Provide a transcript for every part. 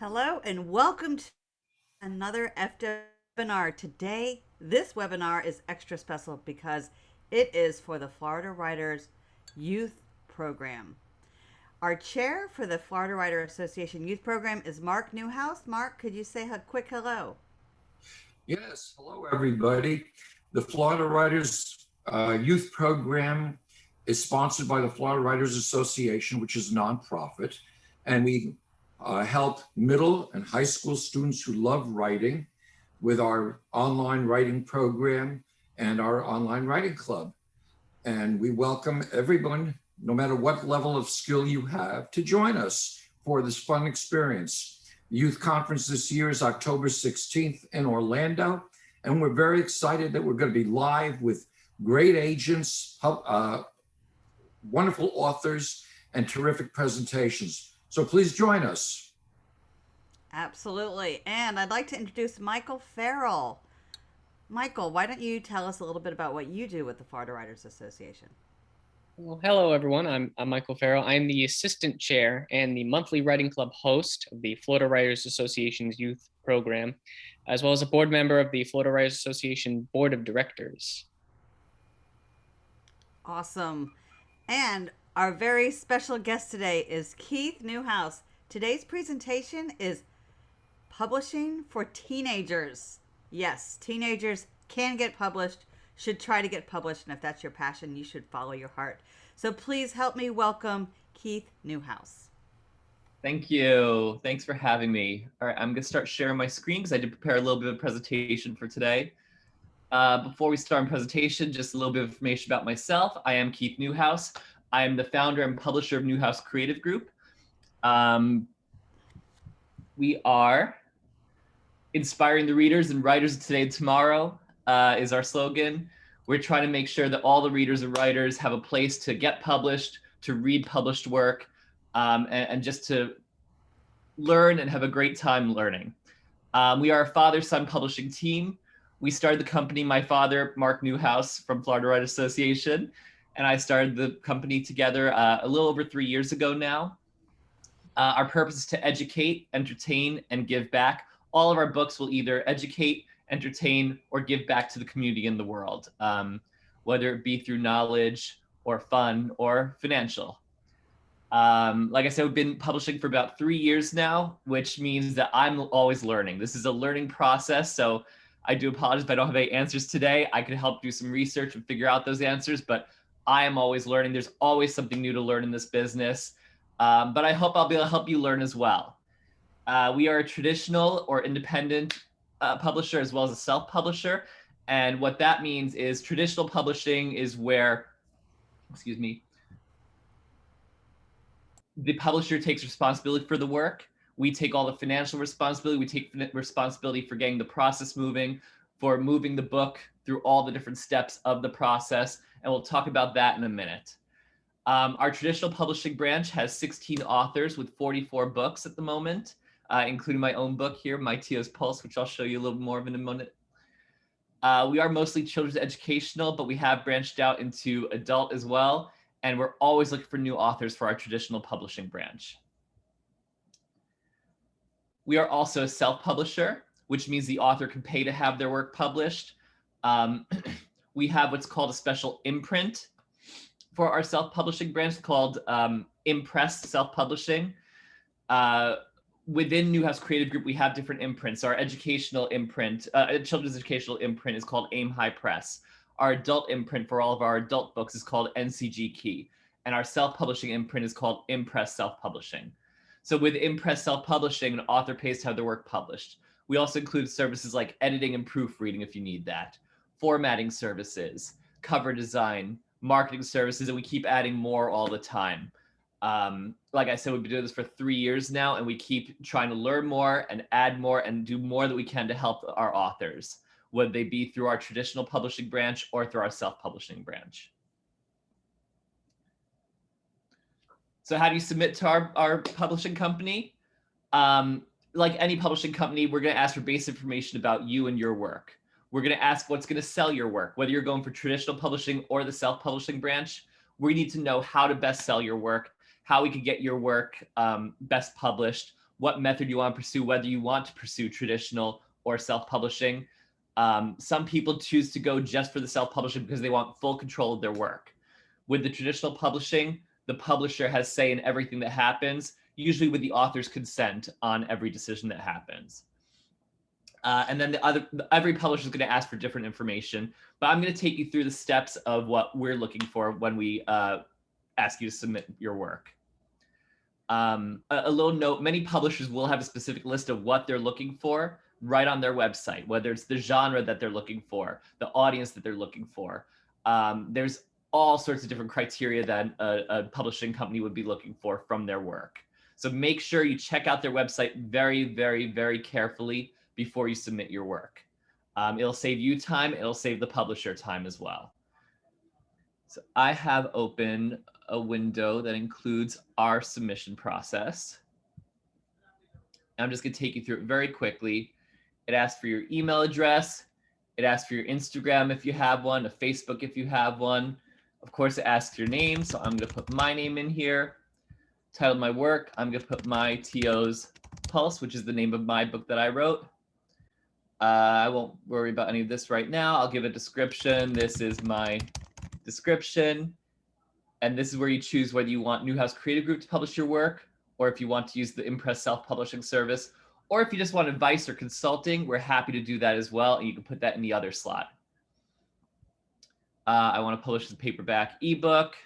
Hello and welcome to another FWAY webinar. Today, this webinar is extra special because it is for the Florida Writers Youth Program. Our chair for the Florida Writer Association Youth Program is Mark Newhouse. Mark, could you say a quick hello? Yes, hello everybody. The Florida Writers Youth Program is sponsored by the Florida Writers Association, which is a nonprofit, and we help middle and high school students who love writing with our online writing program and our online writing club. And we welcome everyone, no matter what level of skill you have, to join us for this fun experience. The youth conference this year is October 16th in Orlando, and we're very excited that we're going to be live with great agents, wonderful authors, and terrific presentations. So please join us. Absolutely. And I'd like to introduce Michael Farrell. Michael, why don't you tell us a little bit about what you do with the Florida Writers Association? Well, hello, everyone. I'm Michael Farrell. I'm the assistant chair and the monthly writing club host of the Florida Writers Association's youth program, as well as a board member of the Florida Writers Association Board of Directors. Awesome. And our very special guest today is Keith Newhouse. Today's presentation is Publishing for Teenagers. Yes, teenagers can get published, should try to get published, and if that's your passion, you should follow your heart. So please help me welcome Keith Newhouse. Thank you. Thanks for having me. All right, I'm going to start sharing my screen because I did prepare a little bit of presentation for today. Before we start our presentation, just a little bit of information about myself. I am Keith Newhouse. I am the founder and publisher of Newhouse Creative Group. We are inspiring the readers and writers of today and tomorrow is our slogan. We're trying to make sure that all the readers and writers have a place to get published, to read published work, and just to learn and have a great time learning. We are a father-son publishing team. We started the company, my father, Mark Newhouse from Florida Writers Association, and I started the company together a little over 3 years ago now. Our purpose is to educate, entertain, and give back. All of our books will either educate, entertain, or give back to the community in the world, whether it be through knowledge or fun or financial. Like I said, we've been publishing for about 3 years now, which means that I'm always learning. This is a learning process, so I do apologize if I don't have any answers today. I could help do some research and figure out those answers, but I am always learning. There's always something new to learn in this business, but I hope I'll be able to help you learn as well. We are a traditional or independent publisher as well as a self-publisher. And what that means is traditional publishing is where, the publisher takes responsibility for the work. We take all the financial responsibility. We take responsibility for getting the process moving, for moving the book through all the different steps of the process. And we'll talk about that in a minute. Our traditional publishing branch has 16 authors with 44 books at the moment, including my own book here, My Tio's Pulse, which I'll show you a little more of in a minute. We are mostly children's educational, but we have branched out into adult as well. And we're always looking for new authors for our traditional publishing branch. We are also a self-publisher, which means the author can pay to have their work published. We have what's called a special imprint for our self-publishing branch called Impress Self-Publishing. Within Newhouse Creative Group, we have different imprints. Our educational imprint, children's educational imprint is called Aim High Press. Our adult imprint for all of our adult books is called NCG Key. And our self-publishing imprint is called Impress Self-Publishing. So with Impress Self-Publishing, an author pays to have their work published. We also include services like editing and proofreading if you need that, formatting services, cover design, marketing services, and we keep adding more all the time. Like I said, we've been doing this for 3 years now, and we keep trying to learn more and add more and do more that we can to help our authors, whether they be through our traditional publishing branch or through our self-publishing branch. So how do you submit to our publishing company? Like any publishing company, we're going to ask for basic information about you and your work. We're going to ask what's going to sell your work, whether you're going for traditional publishing or the self-publishing branch. We need to know how to best sell your work, how we could get your work best published, what method you want to pursue, whether you want to pursue traditional or self-publishing. Some people choose to go just for the self-publishing because they want full control of their work. With the traditional publishing, the publisher has say in everything that happens, usually with the author's consent on every decision that happens. And then every publisher is going to ask for different information, but I'm going to take you through the steps of what we're looking for when we ask you to submit your work. A little note, many publishers will have a specific list of what they're looking for right on their website, whether it's the genre that they're looking for, the audience that they're looking for. There's all sorts of different criteria that a publishing company would be looking for from their work. So make sure you check out their website very, very, very carefully before you submit your work. It'll save you time, it'll save the publisher time as well. So I have open a window that includes our submission process. I'm just going to take you through it very quickly. It asks for your email address. It asks for your Instagram if you have one, a Facebook if you have one. Of course, it asks your name. So I'm going to put my name in here. Title of my work, I'm going to put my TO's Pulse, which is the name of my book that I wrote. I won't worry about any of this right now. I'll give a description. This is my description. And this is where you choose whether you want Newhouse Creative Group to publish your work, or if you want to use the Impress self-publishing service, or if you just want advice or consulting, we're happy to do that as well. And you can put that in the other slot. I want to publish the paperback ebook.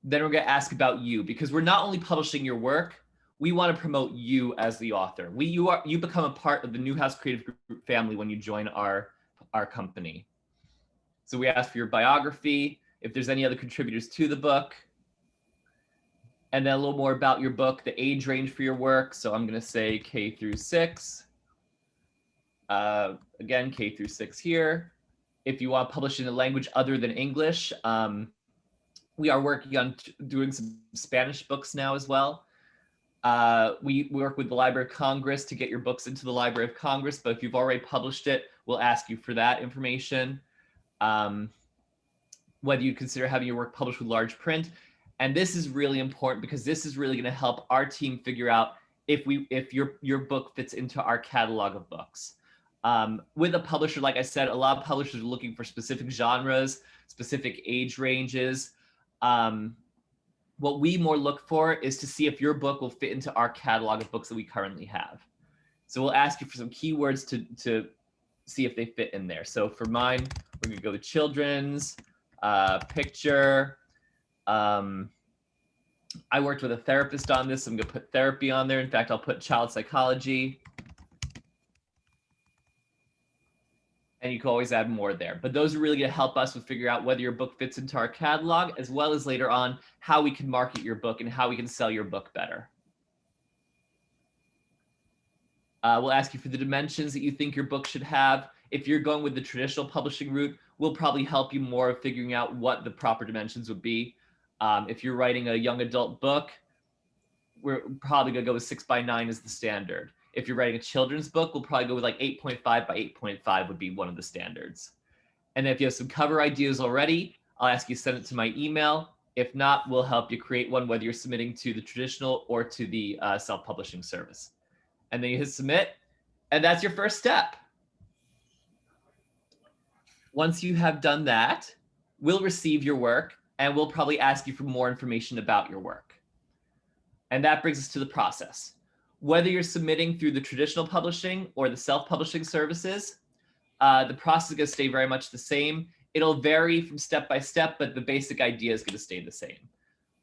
Then we're going to ask about you, because we're not only publishing your work, we want to promote you as the author. You become a part of the Newhouse Creative Group family when you join our company. So we ask for your biography, if there's any other contributors to the book, and then a little more about your book, the age range for your work. So I'm going to say K through 6. Again, K through 6 here. If you want to publish in a language other than English, we are working on doing some Spanish books now as well. We work with the Library of Congress to get your books into the Library of Congress, but if you've already published it, we'll ask you for that information. Whether you consider having your work published with large print. And this is really important because this is really going to help our team figure out if your book fits into our catalog of books. With a publisher, like I said, a lot of publishers are looking for specific genres, specific age ranges. What we more look for is to see if your book will fit into our catalog of books that we currently have. So we'll ask you for some keywords to see if they fit in there. So for mine, we're going to go with children's, picture. I worked with a therapist on this. I'm going to put therapy on there. In fact, I'll put child psychology. And you can always add more there. But those are really going to help us with figure out whether your book fits into our catalog, as well as later on how we can market your book and how we can sell your book better. We'll ask you for the dimensions that you think your book should have. If you're going with the traditional publishing route, we'll probably help you more of figuring out what the proper dimensions would be. If you're writing a young adult book, we're probably going to go with 6x9 as the standard. If you're writing a children's book, we'll probably go with like 8.5 by 8.5 would be one of the standards. And if you have some cover ideas already, I'll ask you to send it to my email. If not, we'll help you create one, whether you're submitting to the traditional or to the self-publishing service. And then you hit submit, and that's your first step. Once you have done that, we'll receive your work and we'll probably ask you for more information about your work. And that brings us to the process. Whether you're submitting through the traditional publishing or the self-publishing services, the process is going to stay very much the same. It'll vary from step by step, but the basic idea is going to stay the same.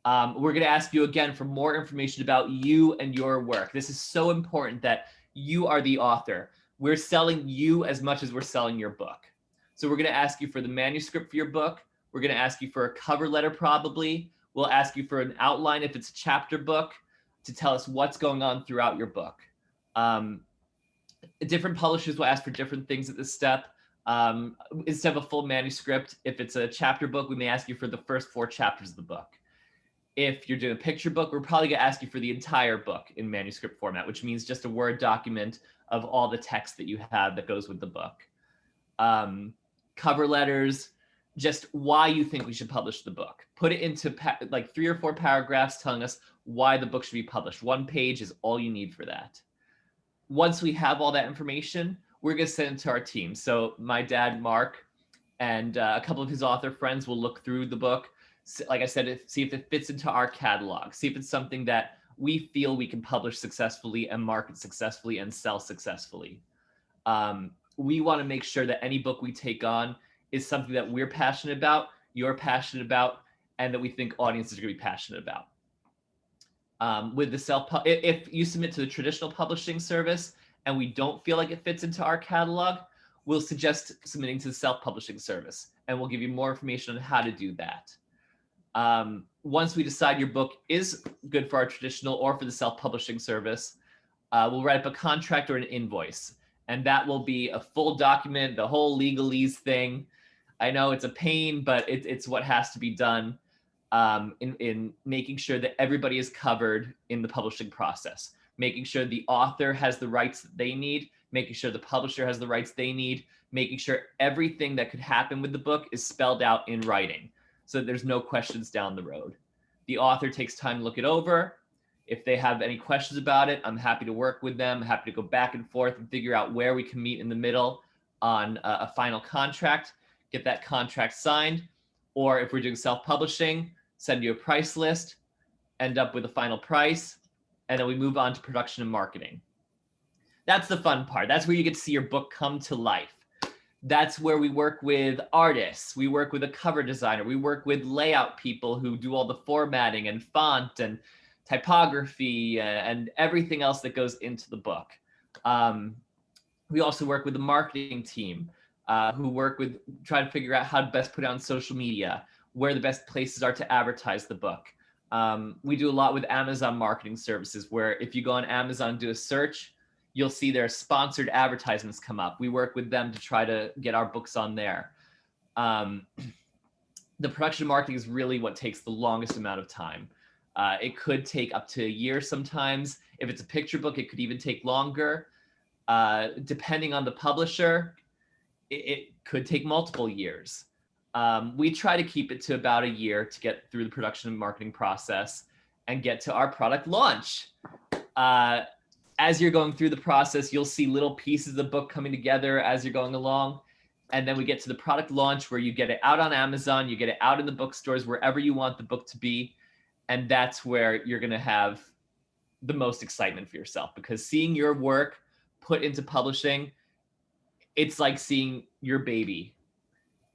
We're going to ask you again for more information about you and your work. This is so important that you are the author. We're selling you as much as we're selling your book. So we're going to ask you for the manuscript for your book. We're going to ask you for a cover letter probably. We'll ask you for an outline if it's a chapter book to tell us what's going on throughout your book. Different publishers will ask for different things at this step. Instead of a full manuscript, if it's a chapter book, we may ask you for the first 4 chapters of the book. If you're doing a picture book, we're probably going to ask you for the entire book in manuscript format, which means just a Word document of all the text that you have that goes with the book. Cover letters, just why you think we should publish the book. Put it into like 3 or 4 paragraphs telling us why the book should be published. 1 page is all you need for that. Once we have all that information, we're going to send it to our team. So my dad, Mark, and a couple of his author friends will look through the book. Like I said, see if it fits into our catalog, see if it's something that we feel we can publish successfully and market successfully and sell successfully. We want to make sure that any book we take on is something that we're passionate about, you're passionate about, and that we think audiences are going to be passionate about. With the if you submit to the traditional publishing service and we don't feel like it fits into our catalog, we'll suggest submitting to the self-publishing service, and we'll give you more information on how to do that. Once we decide your book is good for our traditional or for the self-publishing service, we'll write up a contract or an invoice, and that will be a full document, the whole legalese thing. I know it's a pain, but it's what has to be done in making sure that everybody is covered in the publishing process, making sure the author has the rights that they need, making sure the publisher has the rights they need, making sure everything that could happen with the book is spelled out in writing so that there's no questions down the road. The author takes time to look it over. If they have any questions about it, I'm happy to work with them. I'm happy to go back and forth and figure out where we can meet in the middle on a final contract, get that contract signed. Or if we're doing self-publishing, send you a price list, end up with a final price, and then we move on to production and marketing. That's the fun part. That's where you get to see your book come to life. That's where we work with artists. We work with a cover designer. We work with layout people who do all the formatting and font and typography and everything else that goes into the book. We also work with the marketing team who work with trying to figure out how to best put it on social media, where the best places are to advertise the book. We do a lot with Amazon marketing services, where if you go on Amazon and do a search, you'll see their sponsored advertisements come up. We work with them to try to get our books on there. The production marketing is really what takes the longest amount of time. It could take up to a year sometimes. If it's a picture book, it could even take longer. Depending on the publisher, it could take multiple years. We try to keep it to about a year to get through the production and marketing process and get to our product launch. As you're going through the process, you'll see little pieces of the book coming together as you're going along. And then we get to the product launch where you get it out on Amazon, you get it out in the bookstores, wherever you want the book to be. And that's where you're going to have the most excitement for yourself, because seeing your work put into publishing, it's like seeing your baby.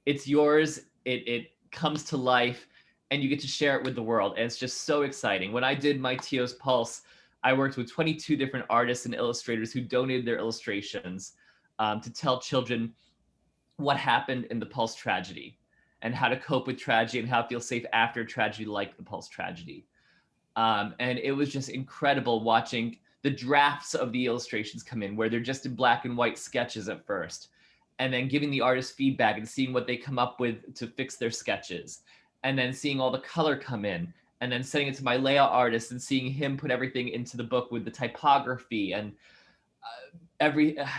It's yours, it comes to life, and you get to share it with the world. And it's just so exciting. When I did my TO's Pulse, I worked with 22 different artists and illustrators who donated their illustrations to tell children what happened in the Pulse tragedy and how to cope with tragedy and how to feel safe after a tragedy like the Pulse tragedy. And it was just incredible watching the drafts of the illustrations come in, where they're just in black and white sketches at first, and then giving the artist feedback and seeing what they come up with to fix their sketches, and then seeing all the color come in, and then sending it to my layout artist and seeing him put everything into the book with the typography and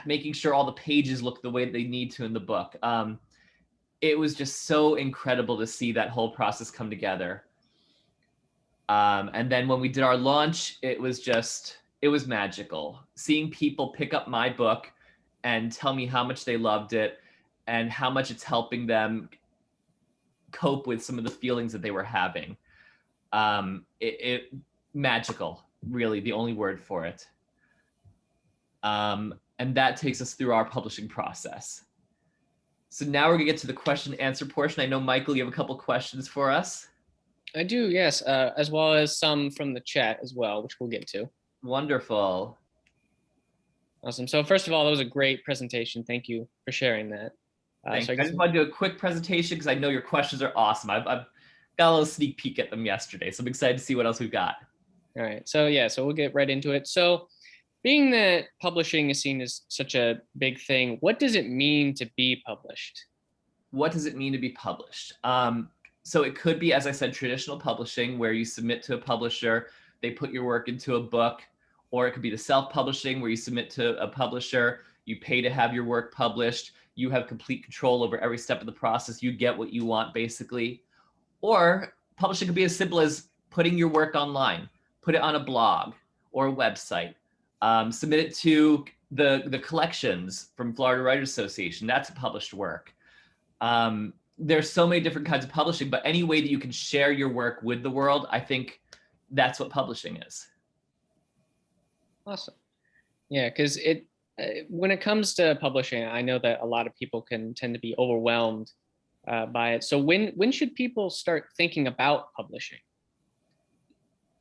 making sure all the pages look the way they need to in the book. It was just so incredible to see that whole process come together. And then when we did our launch, it was magical. Seeing people pick up my book and tell me how much they loved it and how much it's helping them cope with some of the feelings that they were having. Magical, really, the only word for it. And that takes us through our publishing process. So now we're gonna get to the question and answer portion. I know, Michael, you have a couple questions for us. I do, yes, as well as some from the chat as well, which we'll get to. Wonderful. Awesome. So first of all, that was a great presentation. Thank you for sharing that. I just want to do a quick presentation because I know your questions are awesome. I've got a little sneak peek at them yesterday, so I'm excited to see what else we've got. All right. So yeah, so we'll get right into it. So being that publishing is seen as such a big thing, what does it mean to be published? What does it mean to be published? So it could be, as I said, traditional publishing, where you submit to a publisher, they put your work into a book, or it could be the self-publishing where you submit to a publisher, you pay to have your work published, You have complete control over every step of the process. You get what you want, basically. Or publishing could be as simple as putting your work online, put it on a blog or a website, submit it to the collections from Florida Writers Association. That's published work. There's so many different kinds of publishing, but any way that you can share your work with the world, I think that's what publishing is. Awesome. Yeah, because when it comes to publishing, I know that a lot of people can tend to be overwhelmed by it. So when should people start thinking about publishing?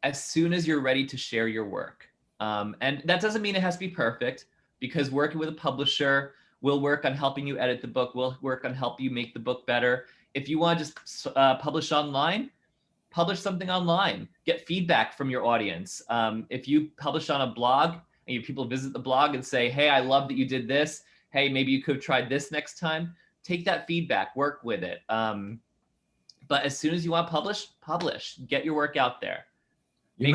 As soon as you're ready to share your work. And that doesn't mean it has to be perfect, because working with a publisher will work on helping you edit the book, will work on helping you make the book better. If you want to just publish online, publish something online, get feedback from your audience. If you publish on a blog and you people visit the blog and say, hey, I love that you did this. Hey, maybe you could have tried this next time. Take that feedback, work with it. But as soon as you want to publish, get your work out there. You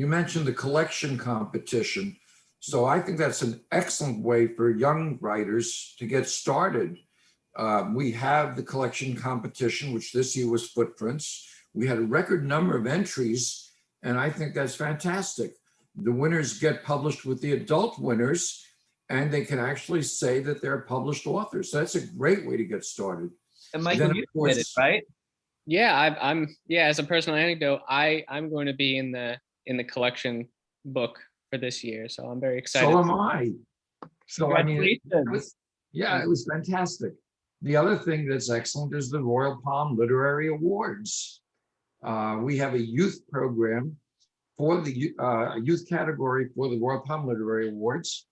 mentioned the collection competition. So I think that's an excellent way for young writers to get started. We have the collection competition, which this year was Footprints. We had a record number of entries, and I think that's fantastic. The winners get published with the adult winners, and they can actually say that they're published authors. So that's a great way to get started. And Michael, you did it, right? Yeah, I'm as a personal anecdote, I'm going to be in the collection book for this year, so I'm very excited. So am I. So I mean, it was fantastic. The other thing that's excellent is the Royal Palm Literary Awards. We have a youth program for the youth category for the Royal Palm Literary Awards.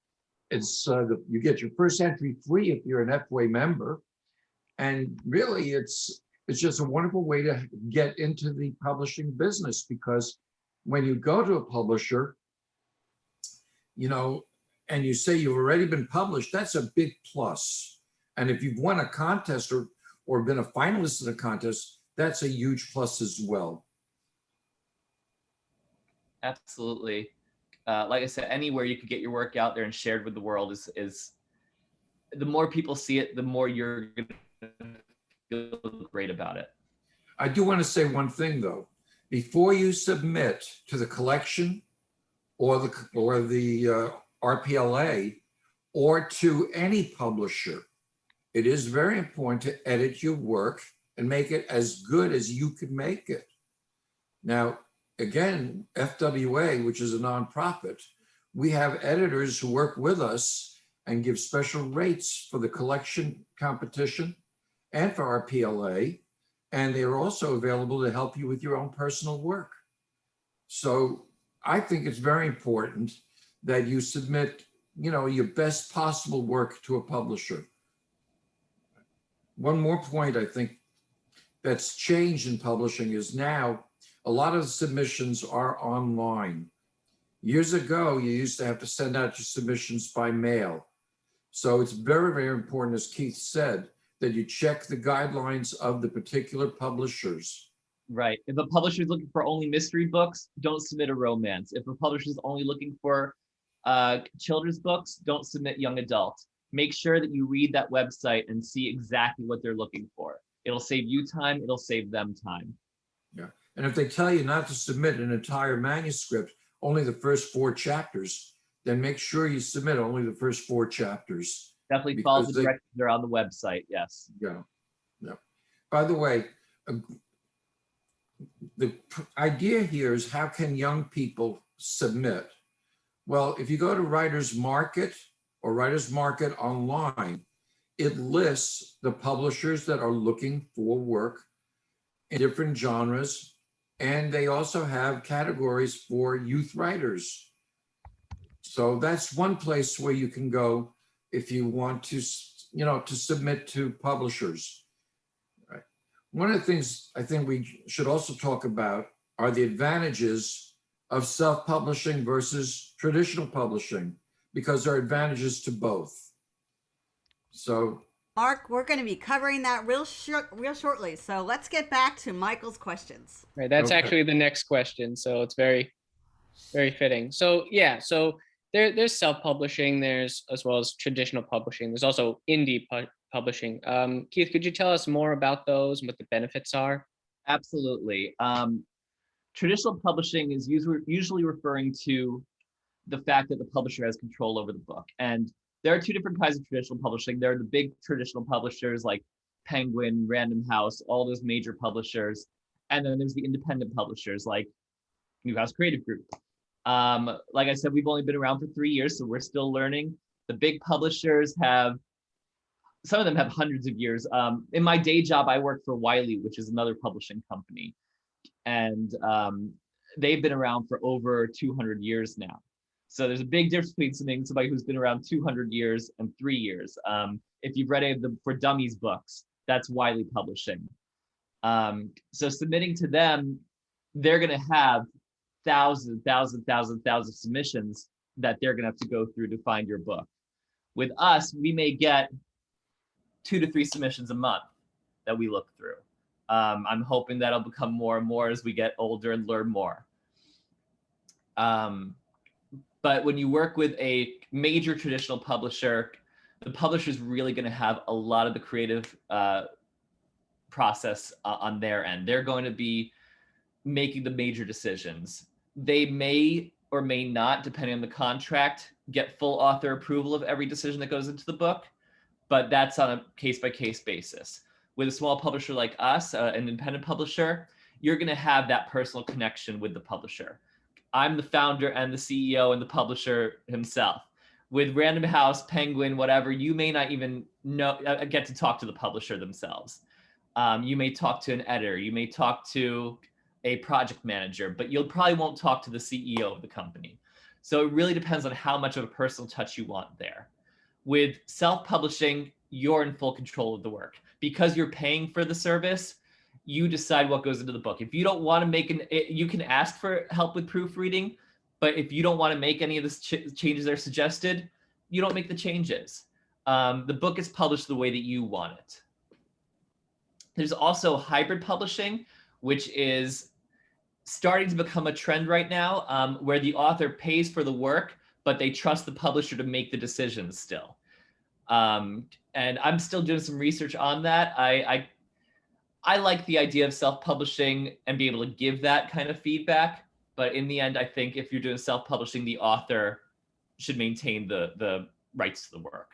It's you get your first entry free if you're an FWAY member, and really it's just a wonderful way to get into the publishing business, because when you go to a publisher, you know, and you say you've already been published, that's a big plus. And if you've won a contest or been a finalist in a contest, that's a huge plus as well. Absolutely. Like I said, anywhere you could get your work out there and shared with the world is the more people see it, the more you're going to feel great about it. I do want to say one thing though. Before you submit to the collection or the RPLA or to any publisher, it is very important to edit your work and make it as good as you could make it. Now, again, FWA, which is a nonprofit, we have editors who work with us and give special rates for the collection competition and for RPLA. And they are also available to help you with your own personal work. So I think it's very important that you submit, you know, your best possible work to a publisher. One more point I think that's changed in publishing is now a lot of the submissions are online. Years ago, you used to have to send out your submissions by mail. So it's very, very important, as Keith said, that you check the guidelines of the particular publishers. Right. If a publisher is looking for only mystery books, don't submit a romance. If a publisher is only looking for children's books, don't submit young adult. Make sure that you read that website and see exactly what they're looking for. It'll save you time, it'll save them time. Yeah. And if they tell you not to submit an entire manuscript, only the first 4 chapters, then make sure you submit only the first 4 chapters. Definitely follow the directions that are on the website, yes. Yeah, yeah. By the way, the idea here is how can young people submit? Well, if you go to Writers Market or Writers Market online, it lists the publishers that are looking for work in different genres, and they also have categories for youth writers. So that's one place where you can go if you want to, you know, to submit to publishers. Right. One of the things I think we should also talk about are the advantages of self-publishing versus traditional publishing, because there are advantages to both. So, Mark, we're going to be covering that real shortly. So let's get back to Michael's questions. Right, that's actually the next question. So it's very, very fitting. So yeah, so There's self-publishing, there's as well as traditional publishing. There's also indie publishing. Keith, could you tell us more about those and what the benefits are? Absolutely. Traditional publishing is usually referring to the fact that the publisher has control over the book. And there are two different kinds of traditional publishing. There are the big traditional publishers like Penguin, Random House, all those major publishers. And then there's the independent publishers like Newhouse Creative Group. Like I said, we've only been around for 3 years, so we're still learning. The big publishers some of them have hundreds of years. In my day job, I work for Wiley, which is another publishing company. And they've been around for over 200 years now. So there's a big difference between somebody who's been around 200 years and 3 years. If you've read any of the For Dummies books, that's Wiley Publishing. So submitting to them, they're going to have thousands of submissions that they're going to have to go through to find your book. With us, we may get 2 to 3 submissions a month that we look through. I'm hoping that'll become more and more as we get older and learn more. But when you work with a major traditional publisher, the publisher is really going to have a lot of the creative process on their end. They're going to be making the major decisions. They may or may not, depending on the contract, get full author approval of every decision that goes into the book, but that's on a case-by-case basis. With a small publisher like us, an independent publisher, you're going to have that personal connection with the publisher. I'm the founder and the CEO and the publisher himself. With Random House, Penguin, whatever, you may not even get to talk to the publisher themselves. You may talk to an editor, you may talk to a project manager, but you'll probably won't talk to the CEO of the company. So it really depends on how much of a personal touch you want there. With self-publishing, you're in full control of the work. Because you're paying for the service, you decide what goes into the book. If you don't want to make you can ask for help with proofreading, but if you don't want to make any of the changes that are suggested, you don't make the changes. The book is published the way that you want it. There's also hybrid publishing, which is starting to become a trend right now, where the author pays for the work, but they trust the publisher to make the decisions still. And I'm still doing some research on that. I like the idea of self-publishing and be able to give that kind of feedback. But in the end, I think if you're doing self-publishing, the author should maintain the rights to the work.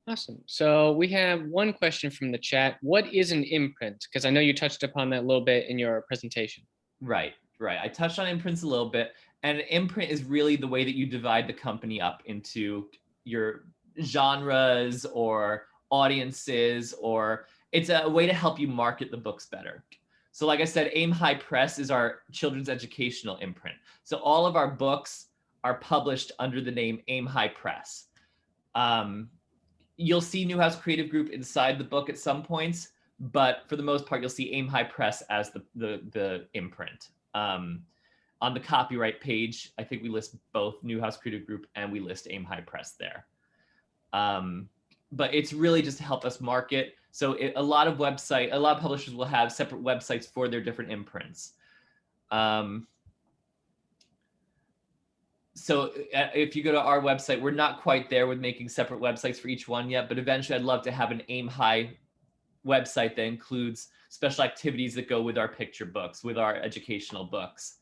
Awesome. So we have one question from the chat. What is an imprint? Because I know you touched upon that a little bit in your presentation. Right. I touched on imprints a little bit. And an imprint is really the way that you divide the company up into your genres or audiences, or it's a way to help you market the books better. So like I said, Aim High Press is our children's educational imprint. So all of our books are published under the name Aim High Press. You'll see Newhouse Creative Group inside the book at some points, but for the most part, you'll see Aim High Press as the imprint. On the copyright page, I think we list both Newhouse Creative Group and we list Aim High Press there. But it's really just to help us market. So a lot of publishers will have separate websites for their different imprints. So if you go to our website, we're not quite there with making separate websites for each one yet, but eventually I'd love to have an Aim High website that includes special activities that go with our picture books, with our educational books.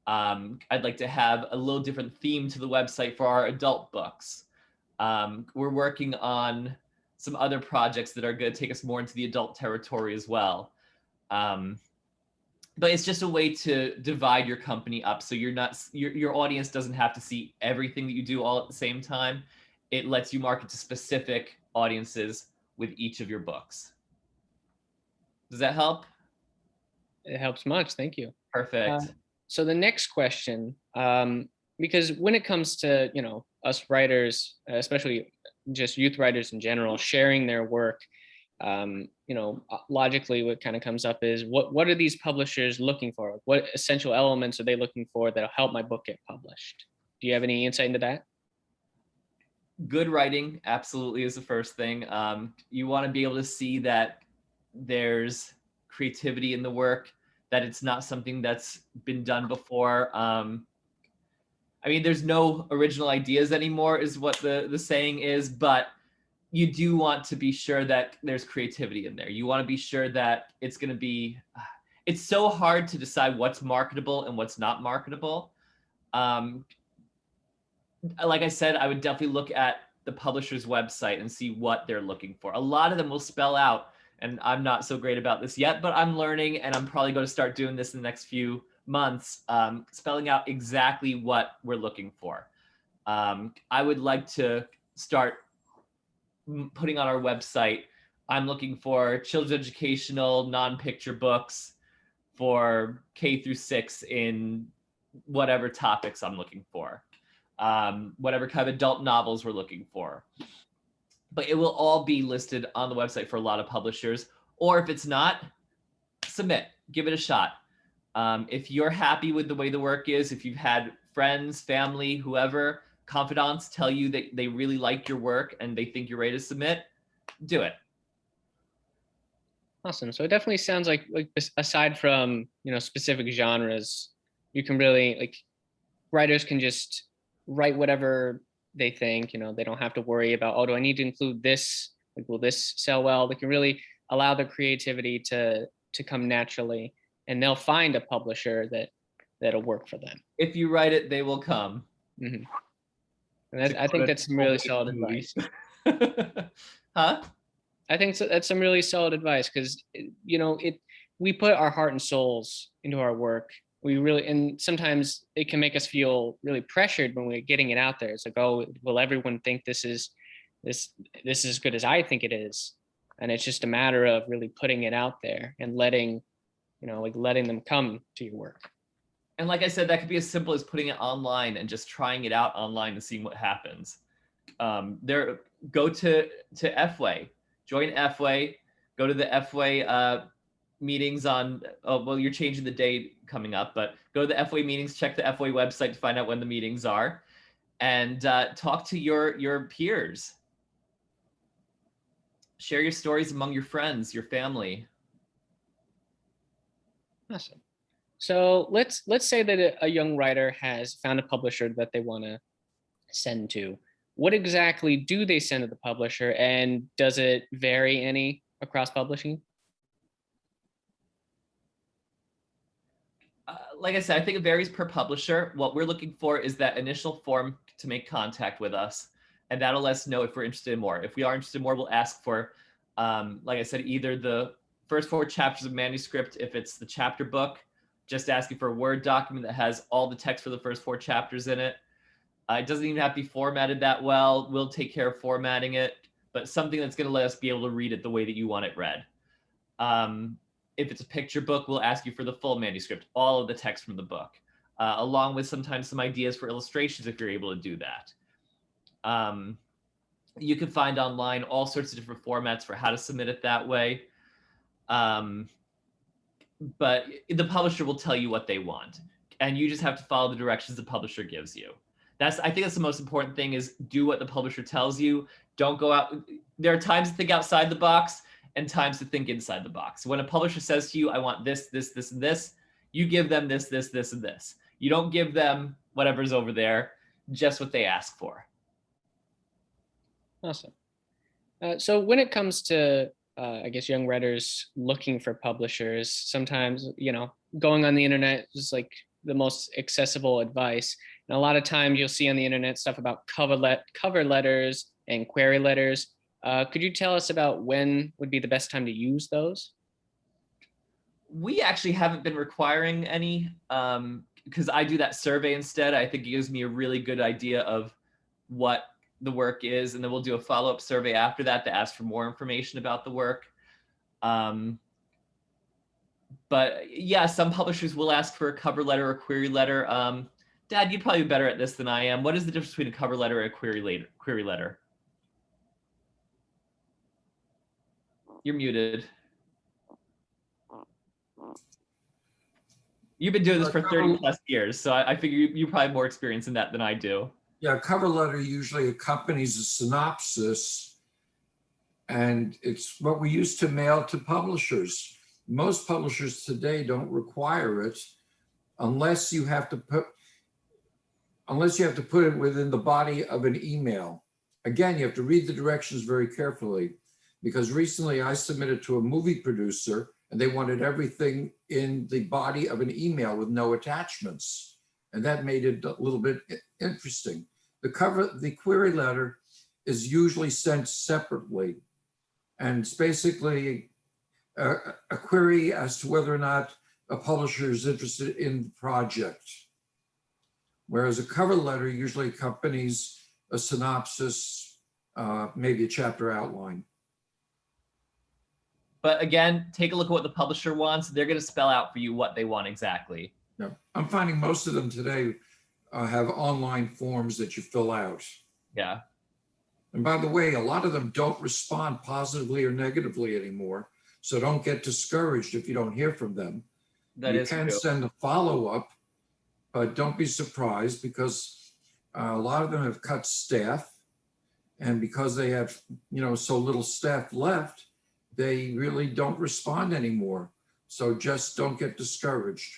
I'd like to have a little different theme to the website for our adult books. We're working on some other projects that are going to take us more into the adult territory as well. But it's just a way to divide your company up, so your audience doesn't have to see everything that you do all at the same time. It lets you market to specific audiences with each of your books. Does that help? It helps much. Thank you. Perfect. So the next question, because when it comes to, us writers, especially just youth writers in general, sharing their work, logically what kind of comes up is what are these publishers looking for? What essential elements are they looking for that'll help my book get published? Do you have any insight into that? Good writing absolutely is the first thing. You want to be able to see that there's creativity in the work, that it's not something that's been done before. I mean, there's no original ideas anymore is what the saying is, but you do want to be sure that there's creativity in there. You want to be sure that it's going to be, it's so hard to decide what's marketable and what's not marketable. Like I said, I would definitely look at the publisher's website and see what they're looking for. A lot of them will spell out, and I'm not so great about this yet, but I'm learning, and I'm probably going to start doing this in the next few months, spelling out exactly what we're looking for. I would like to start putting on our website, I'm looking for children's educational non-picture books for K through 6 in whatever topics I'm looking for, whatever kind of adult novels we're looking for. But it will all be listed on the website for a lot of publishers. Or if it's not, submit, give it a shot. If you're happy with the way the work is, if you've had friends, family, whoever, confidants tell you that they really like your work and they think you're ready to submit, do it. Awesome. So it definitely sounds like aside from, specific genres, you can really writers can just write whatever they think, they don't have to worry about, oh, do I need to include this? Will this sell well? They can really allow their creativity to come naturally, and they'll find a publisher that'll work for them. If you write it, they will come. Mm-hmm. And I think that's some really solid advice. Huh? I think that's some really solid advice because, we put our heart and souls into our work. And sometimes it can make us feel really pressured when we're getting it out there. It's like, oh, will everyone think this is as good as I think it is? And it's just a matter of really putting it out there and letting them come to your work. And like I said, that could be as simple as putting it online and just trying it out online and seeing what happens. Go to FWAY, join FWAY, go to the FWAY meetings on, you're changing the date coming up, but go to the FWAY meetings, check the FWAY website to find out when the meetings are, and talk to your peers. Share your stories among your friends, your family. Awesome. So let's say that a young writer has found a publisher that they want to send to. What exactly do they send to the publisher, and does it vary any across publishing? Like I said, I think it varies per publisher. What we're looking for is that initial form to make contact with us, and that'll let us know if we're interested in more. If we are interested in more, we'll ask for, like I said, either the first 4 chapters of manuscript, if it's the chapter book, just asking for a Word document that has all the text for the first 4 chapters in it. It doesn't even have to be formatted that well. We'll take care of formatting it, but something that's going to let us be able to read it the way that you want it read. If it's a picture book, we'll ask you for the full manuscript, all of the text from the book, along with sometimes some ideas for illustrations if you're able to do that. You can find online all sorts of different formats for how to submit it that way. But the publisher will tell you what they want, and you just have to follow the directions the publisher gives you. I think that's the most important thing, is do what the publisher tells you. Don't go out. There are times to think outside the box and times to think inside the box. When a publisher says to you, I want this, this, this, and this, you give them this, this, this, and this. You don't give them whatever's over there, just what they ask for. Awesome. So when it comes to, I guess, young writers looking for publishers, sometimes, going on the internet is like the most accessible advice. And a lot of times you'll see on the internet stuff about cover letters and query letters. Could you tell us about when would be the best time to use those? We actually haven't been requiring any, because I do that survey instead. I think it gives me a really good idea of what the work is, and then we'll do a follow-up survey after that to ask for more information about the work. But yeah, some publishers will ask for a cover letter or query letter. Dad, you'd probably be better at this than I am. What is the difference between a cover letter and a query letter? You're muted. You've been doing this for 30 plus years, so I figure you probably have more experience in that than I do. Yeah, a cover letter usually accompanies a synopsis, and it's what we used to mail to publishers. Most publishers today don't require it unless you have to unless you have to put it within the body of an email. Again, you have to read the directions very carefully, because recently I submitted to a movie producer and they wanted everything in the body of an email with no attachments. And that made it a little bit interesting. The query letter is usually sent separately. And it's basically a query as to whether or not a publisher is interested in the project. Whereas a cover letter usually accompanies a synopsis, maybe a chapter outline. But again, take a look at what the publisher wants. They're going to spell out for you what they want exactly. Yeah. I'm finding most of them today have online forms that you fill out. Yeah. And by the way, a lot of them don't respond positively or negatively anymore. So don't get discouraged if you don't hear from them. You can send a follow-up, but don't be surprised, because a lot of them have cut staff. And because they have, so little staff left, they really don't respond anymore. So just don't get discouraged.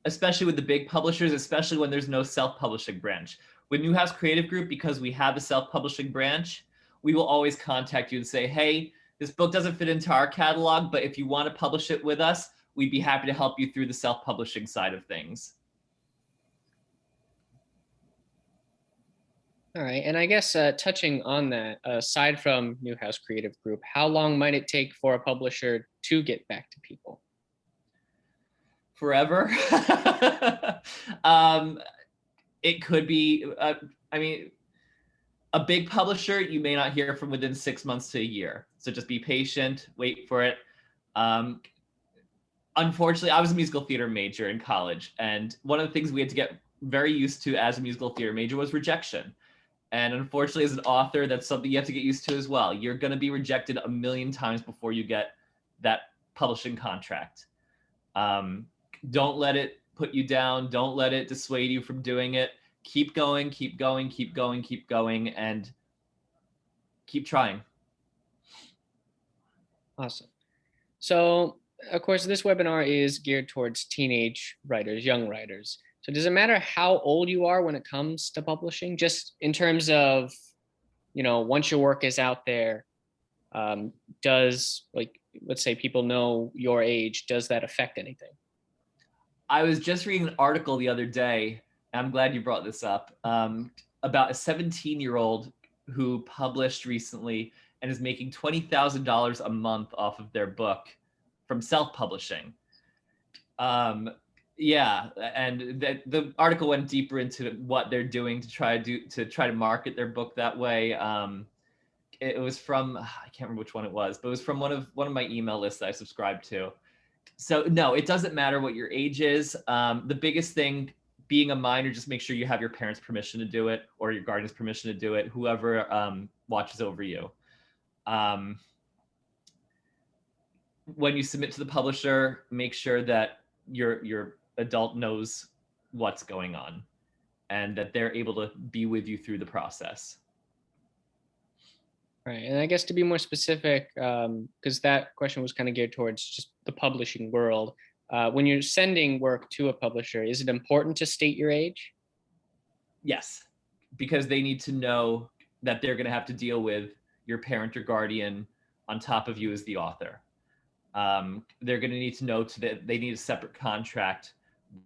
Especially with the big publishers, especially when there's no self-publishing branch. With Newhouse Creative Group, because we have a self-publishing branch, we will always contact you and say, hey, this book doesn't fit into our catalog, but if you want to publish it with us, we'd be happy to help you through the self-publishing side of things. All right, and I guess touching on that, aside from Newhouse Creative Group, how long might it take for a publisher to get back to people? Forever. It could be, a big publisher, you may not hear from within 6 months to a year. So just be patient, wait for it. Unfortunately, I was a musical theater major in college, and one of the things we had to get very used to as a musical theater major was rejection. And unfortunately, as an author, that's something you have to get used to as well. You're going to be rejected a million times before you get that publishing contract. Don't let it put you down. Don't let it dissuade you from doing it. Keep going, keep going, keep going, keep going, and keep trying. Awesome. So, of course, this webinar is geared towards teenage writers, young writers. So does it matter how old you are when it comes to publishing? Just in terms of, once your work is out there, does, let's say people know your age, does that affect anything? I was just reading an article the other day, and I'm glad you brought this up, about a 17-year-old who published recently and is making $20,000 a month off of their book from self-publishing. Yeah, and the article went deeper into what they're doing to try to market their book that way. It was from, I can't remember which one it was, but it was from one of my email lists that I subscribed to. So no, it doesn't matter what your age is. The biggest thing, being a minor, just make sure you have your parents' permission to do it, or your guardian's permission to do it, whoever watches over you. When you submit to the publisher, make sure that your adult knows what's going on and that they're able to be with you through the process. Right, and I guess to be more specific, because that question was kind of geared towards just the publishing world. When you're sending work to a publisher, is it important to state your age? Yes, because they need to know that they're going to have to deal with your parent or guardian on top of you as the author. They're going to need to know that they need a separate contract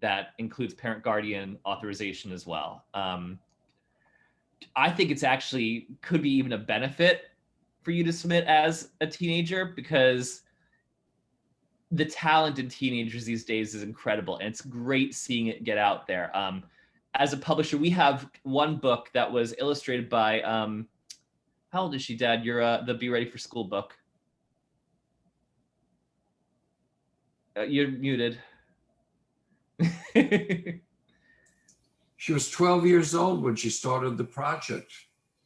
that includes parent guardian authorization as well. I think it's actually could be even a benefit for you to submit as a teenager, because the talent in teenagers these days is incredible, and it's great seeing it get out there. As a publisher, we have one book that was illustrated by, how old is she, Dad? You're the Be Ready for School book. You're muted. She was 12 years old when she started the project.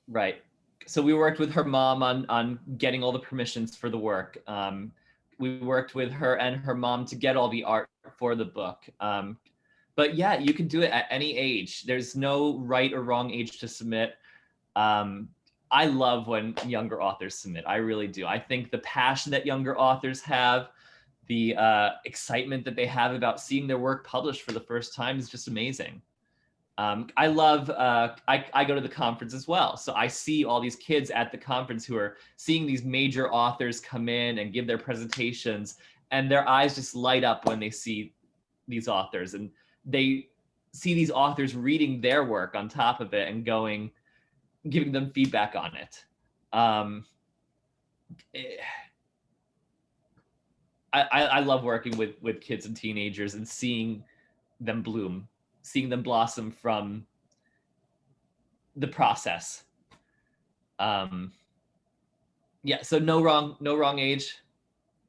Right. So we worked with her mom on getting all the permissions for the work. We worked with her and her mom to get all the art for the book. But yeah, you can do it at any age. There's no right or wrong age to submit. I love when younger authors submit. I really do. I think the passion that younger authors have, the excitement that they have about seeing their work published for the first time is just amazing. I love, I go to the conference as well. So I see all these kids at the conference who are seeing these major authors come in and give their presentations, and their eyes just light up when they see these authors, and they see these authors reading their work on top of it and giving them feedback on it. I love working with kids and teenagers and seeing them bloom, seeing them blossom from the process. Yeah, so no wrong age.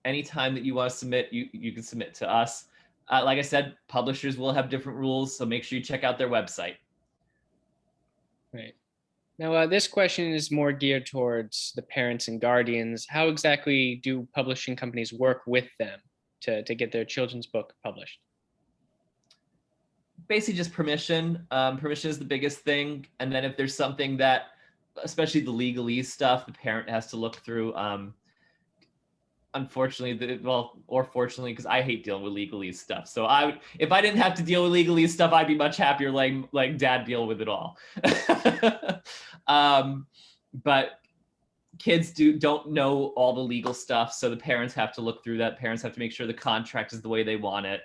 Anytime that you want to submit, you can submit to us. Like I said, publishers will have different rules, so make sure you check out their website. Right. Now, this question is more geared towards the parents and guardians. How exactly do publishing companies work with them to get their children's book published? Basically just permission. Permission is the biggest thing. And then if there's something that, especially the legalese stuff, the parent has to look through. Unfortunately, or fortunately, because I hate dealing with legalese stuff. So if I didn't have to deal with legalese stuff, I'd be much happier like dad deal with it all. But kids don't know all the legal stuff, so the parents have to look through that. Parents have to make sure the contract is the way they want it.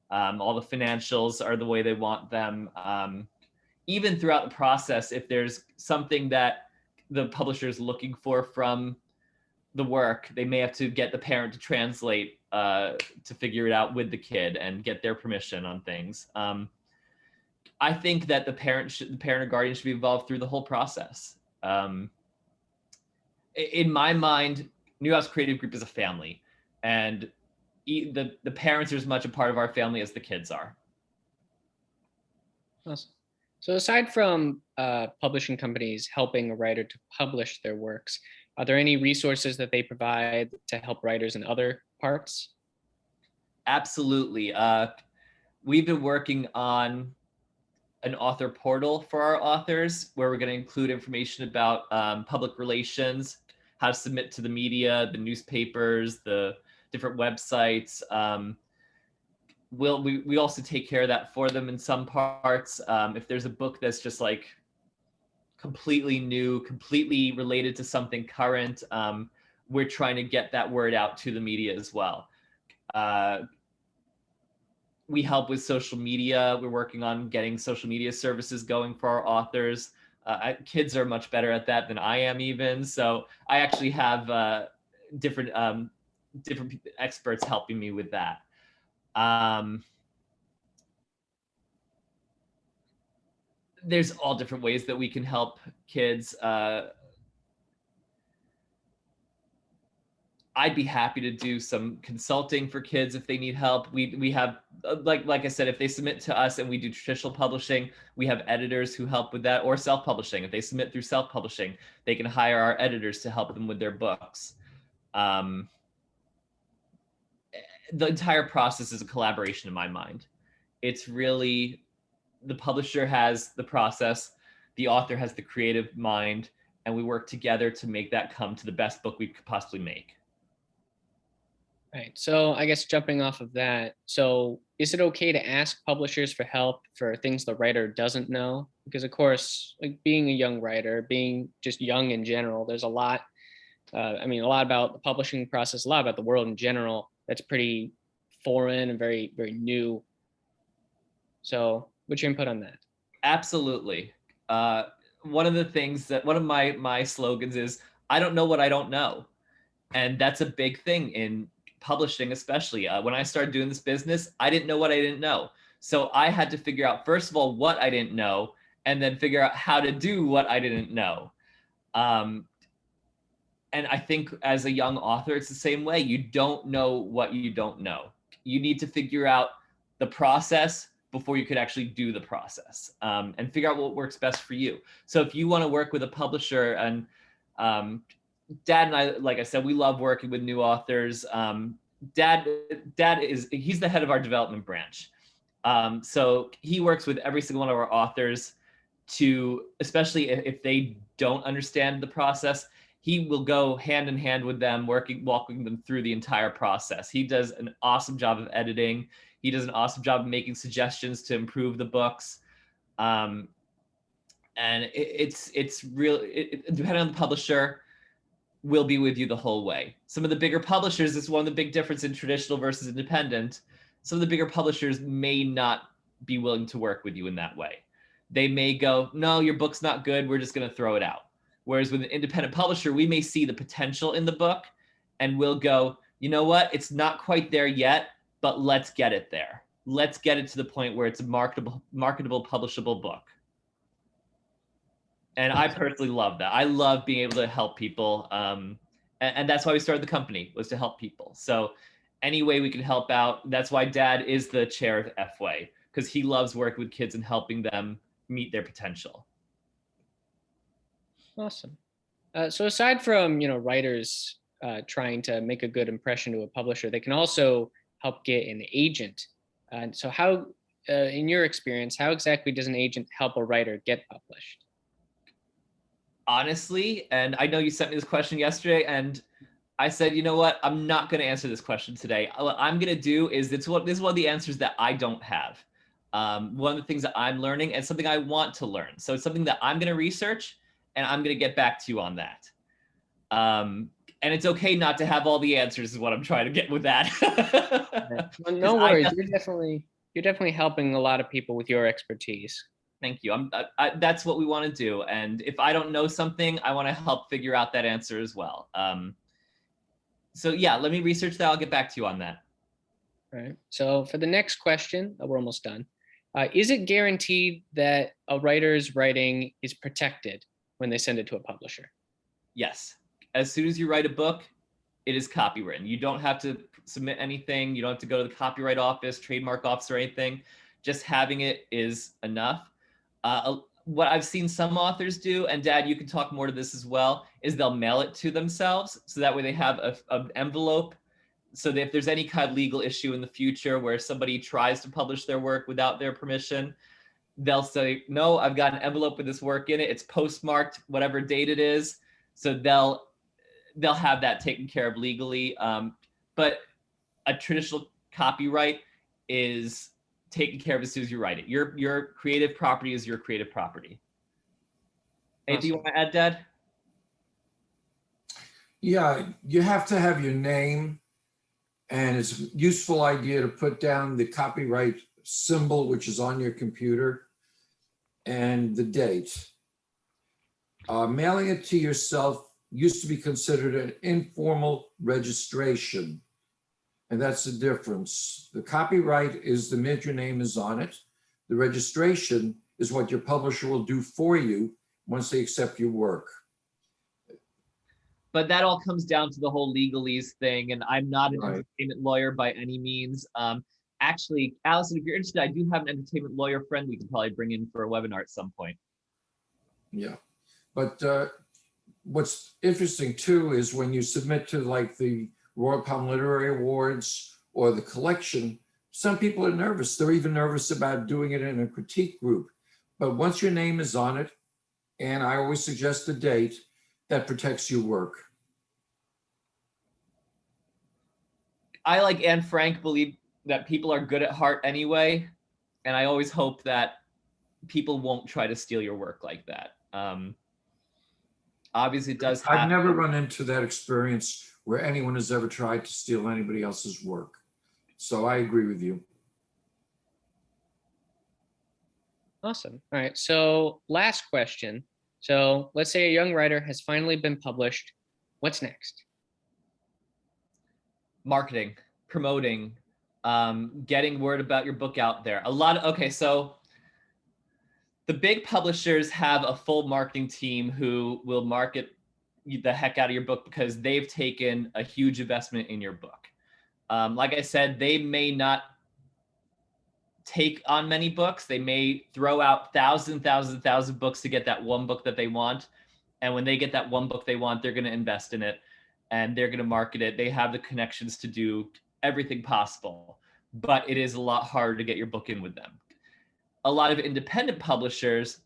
All the financials are the way they want them. Even throughout the process, if there's something that the publisher is looking for from the work, they may have to get the parent to translate to figure it out with the kid and get their permission on things. I think that the parent or guardian should be involved through the whole process. In my mind, Newhouse Creative Group is a family, and the parents are as much a part of our family as the kids are. Awesome. So aside from publishing companies helping a writer to publish their works, are there any resources that they provide to help writers in other parts? Absolutely. We've been working on an author portal for our authors where we're going to include information about public relations, how to submit to the media, the newspapers, the different websites. We also take care of that for them in some parts. If there's a book that's just like completely new, completely related to something current, we're trying to get that word out to the media as well. We help with social media. We're working on getting social media services going for our authors. Kids are much better at that than I am even. So I actually have different experts helping me with that. There's all different ways that we can help kids. I'd be happy to do some consulting for kids if they need help. We have, like I said, if they submit to us and we do traditional publishing, we have editors who help with that, or self-publishing. If they submit through self-publishing, they can hire our editors to help them with their books. The entire process is a collaboration in my mind. It's really, the publisher has the process, the author has the creative mind, and we work together to make that come to the best book we could possibly make. Right. So I guess jumping off of that, so is it okay to ask publishers for help for things the writer doesn't know? Because of course, like being a young writer, being just young in general, there's a lot, a lot about the publishing process, a lot about the world in general that's pretty foreign and very, very new. So what's your input on that? Absolutely. One of the things that, one of my slogans is, I don't know what I don't know. And that's a big thing in publishing, especially. When I started doing this business, I didn't know what I didn't know. So I had to figure out, first of all, what I didn't know, and then figure out how to do what I didn't know. And I think as a young author, it's the same way. You don't know what you don't know. You need to figure out the process before you could actually do the process, and figure out what works best for you. So if you want to work with a publisher, and Dad and I, like I said, we love working with new authors. Dad he's the head of our development branch. So he works with every single one of our authors to, especially if they don't understand the process, he will go hand in hand with them, walking them through the entire process. He does an awesome job of editing. He does an awesome job of making suggestions to improve the books. And it's real. Depending on the publisher, will be with you the whole way. Some of the bigger publishers, this is one of the big difference in traditional versus independent. Some of the bigger publishers may not be willing to work with you in that way. They may go, no, your book's not good, we're just going to throw it out. Whereas with an independent publisher, we may see the potential in the book and we'll go, you know what, it's not quite there yet, but let's get it there. Let's get it to the point where it's a marketable, publishable book. And I personally love that. I love being able to help people. And that's why we started the company, was to help people. So any way we can help out, that's why Dad is the chair of FWAY, because he loves working with kids and helping them meet their potential. Awesome. So aside from, writers trying to make a good impression to a publisher, they can also help get an agent. So how, in your experience, how exactly does an agent help a writer get published? Honestly, and I know you sent me this question yesterday, and I said, you know what, I'm not going to answer this question today. What I'm going to do is, this is one of the answers that I don't have. One of the things that I'm learning and something I want to learn. So it's something that I'm going to research and I'm going to get back to you on that. And it's okay not to have all the answers is what I'm trying to get with that. Well, no worries. You're definitely helping a lot of people with your expertise. Thank you. That's what we want to do. And if I don't know something, I want to help figure out that answer as well. So yeah, let me research that. I'll get back to you on that. All right. So for the next question, we're almost done. Is it guaranteed that a writer's writing is protected when they send it to a publisher? Yes. As soon as you write a book, it is copywritten. You don't have to submit anything. You don't have to go to the copyright office, trademark office, or anything. Just having it is enough. What I've seen some authors do, and Dad, you can talk more to this as well, is they'll mail it to themselves. So that way they have an envelope. So that if there's any kind of legal issue in the future where somebody tries to publish their work without their permission, they'll say, no, I've got an envelope with this work in it. It's postmarked, whatever date it is. So they'll have that taken care of legally. But a traditional copyright is taken care of as soon as you write it. Your creative property is your creative property. Anything you want to add, Dad? Yeah, you have to have your name, and it's a useful idea to put down the copyright symbol, which is on your computer, and the date. Mailing it to yourself used to be considered an informal registration. And that's the difference. The copyright is the minute your name is on it. The registration is what your publisher will do for you once they accept your work. But that all comes down to the whole legalese thing. And I'm not an entertainment lawyer by any means. Actually, Allison, if you're interested, I do have an entertainment lawyer friend we can probably bring in for a webinar at some point. Yeah, but what's interesting too is when you submit to like the Royal Palm Literary Awards or the collection, some people are nervous. They're even nervous about doing it in a critique group. But once your name is on it, and I always suggest a date, that protects your work. I, like Anne Frank, believe that people are good at heart anyway. And I always hope that people won't try to steal your work like that. Obviously, it does happen. I've never run into that experience where anyone has ever tried to steal anybody else's work. So I agree with you. Awesome. All right. So last question. So let's say a young writer has finally been published. What's next? Marketing, promoting, getting word about your book out there. So the big publishers have a full marketing team who will market the heck out of your book because they've taken a huge investment in your book. Like I said, they may not take on many books. They may throw out thousand books to get that one book that they want. And when they get that one book they want, they're going to invest in it and they're going to market it. They have the connections to do everything possible, but it is a lot harder to get your book in with them. A lot of independent publishers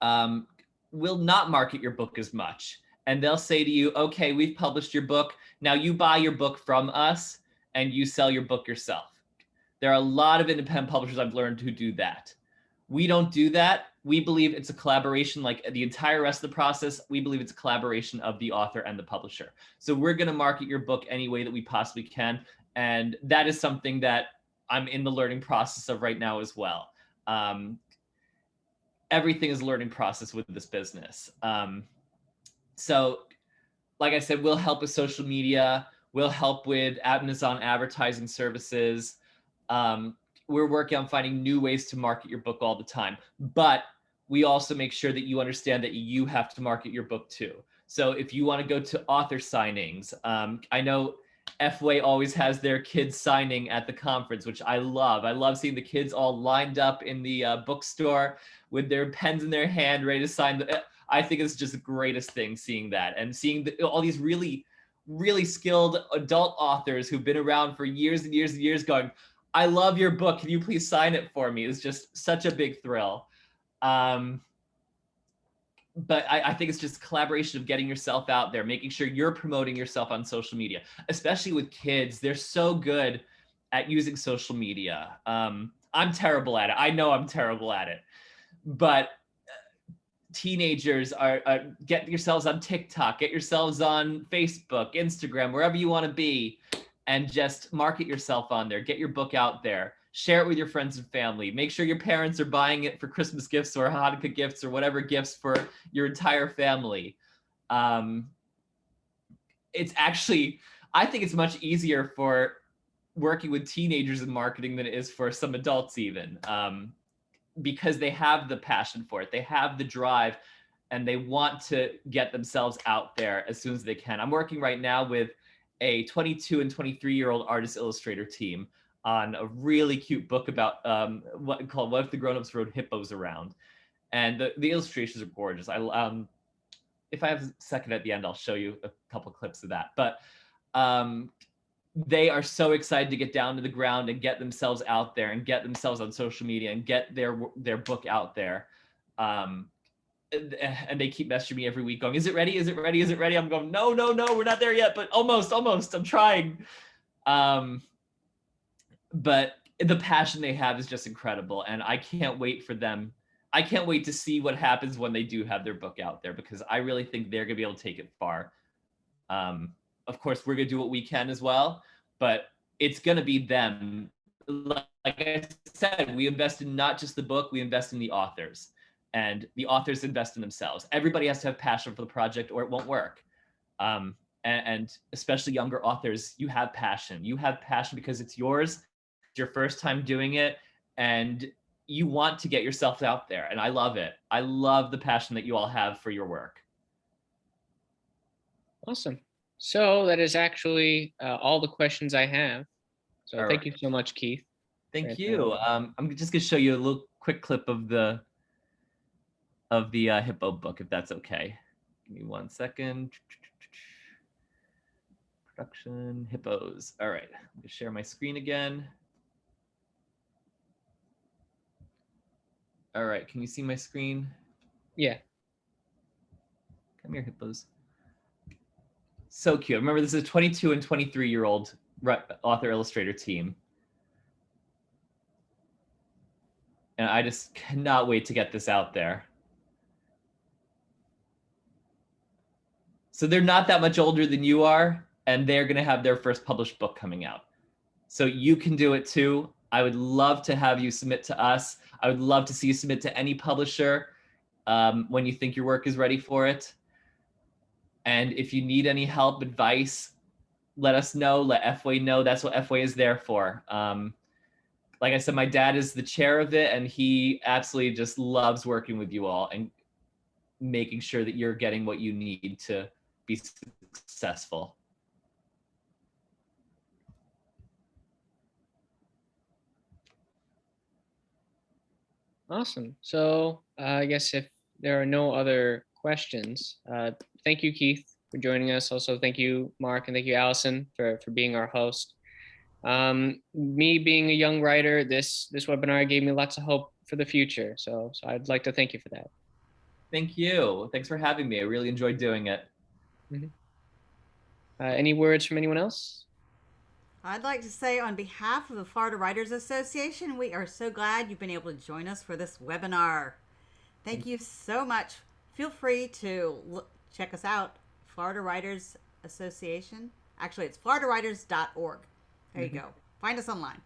will not market your book as much. And they'll say to you, okay, we've published your book. Now you buy your book from us and you sell your book yourself. There are a lot of independent publishers I've learned who do that. We don't do that. We believe it's a collaboration, like the entire rest of the process. We believe it's a collaboration of the author and the publisher. So we're going to market your book any way that we possibly can. And that is something that I'm in the learning process of right now as well. Everything is a learning process with this business. So like I said, we'll help with social media. We'll help with Amazon advertising services. We're working on finding new ways to market your book all the time. But we also make sure that you understand that you have to market your book too. So if you want to go to author signings, I know FWAY always has their kids signing at the conference, which I love. I love seeing the kids all lined up in the bookstore with their pens in their hand, ready to sign. I think it's just the greatest thing seeing that, and seeing all these really, really skilled adult authors who've been around for years and years and years going, I love your book. Can you please sign it for me? It's just such a big thrill. But I think it's just a collaboration of getting yourself out there, making sure you're promoting yourself on social media, especially with kids. They're so good at using social media. I'm terrible at it. I know I'm terrible at it. But teenagers are get yourselves on TikTok, get yourselves on Facebook, Instagram, wherever you want to be, and just market yourself on there. Get your book out there. Share it with your friends and family. Make sure your parents are buying it for Christmas gifts or Hanukkah gifts or whatever gifts for your entire family. It's actually, I think it's much easier for working with teenagers in marketing than it is for some adults even, because they have the passion for it. They have the drive and they want to get themselves out there as soon as they can. I'm working right now with a 22 and 23-year-old artist illustrator team on a really cute book about what if the grown-ups rode hippos around. And the illustrations are gorgeous. If I have a second at the end, I'll show you a couple clips of that. But they are so excited to get down to the ground and get themselves out there and get themselves on social media and get their book out there. And they keep messaging me every week going, is it ready? Is it ready? Is it ready? I'm going, no, we're not there yet, but almost, I'm trying. But the passion they have is just incredible. And I can't wait for them. I can't wait to see what happens when they do have their book out there, because I really think they're gonna be able to take it far. Of course, we're gonna do what we can as well, but it's gonna be them. Like I said, we invest in not just the book, we invest in the authors, and the authors invest in themselves. Everybody has to have passion for the project or it won't work. And especially younger authors, you have passion. You have passion because it's yours. It's your first time doing it, and you want to get yourself out there. And I love it. I love the passion that you all have for your work. Awesome. So that is actually all the questions I have. So All thank right. you so much, Keith. Thank you. I'm just gonna show you a little quick clip of the hippo book, if that's okay. Give me 1 second. Production hippos. All right, I'm gonna share my screen again. All right, can you see my screen? Yeah. Come here, hippos. So cute. Remember, this is a 22 and 23-year-old author illustrator team. And I just cannot wait to get this out there. So they're not that much older than you are, and they're going to have their first published book coming out. So you can do it too. I would love to have you submit to us. I would love to see you submit to any publisher when you think your work is ready for it. And if you need any help, advice, let us know, let FWAY know. That's what FWAY is there for. Like I said, my dad is the chair of it, and he absolutely just loves working with you all and making sure that you're getting what you need to be successful. Awesome. So I guess if there are no other questions, thank you, Keith, for joining us. Also, thank you, Mark, and thank you, Allison, for being our host. Me being a young writer, this webinar gave me lots of hope for the future. So I'd like to thank you for that. Thank you. Thanks for having me. I really enjoyed doing it. Any words from anyone else? I'd like to say on behalf of the Florida Writers Association, we are so glad you've been able to join us for this webinar. Thank you so much. Feel free to check us out, Florida Writers Association. Actually, it's floridawriters.org. There you go. Find us online.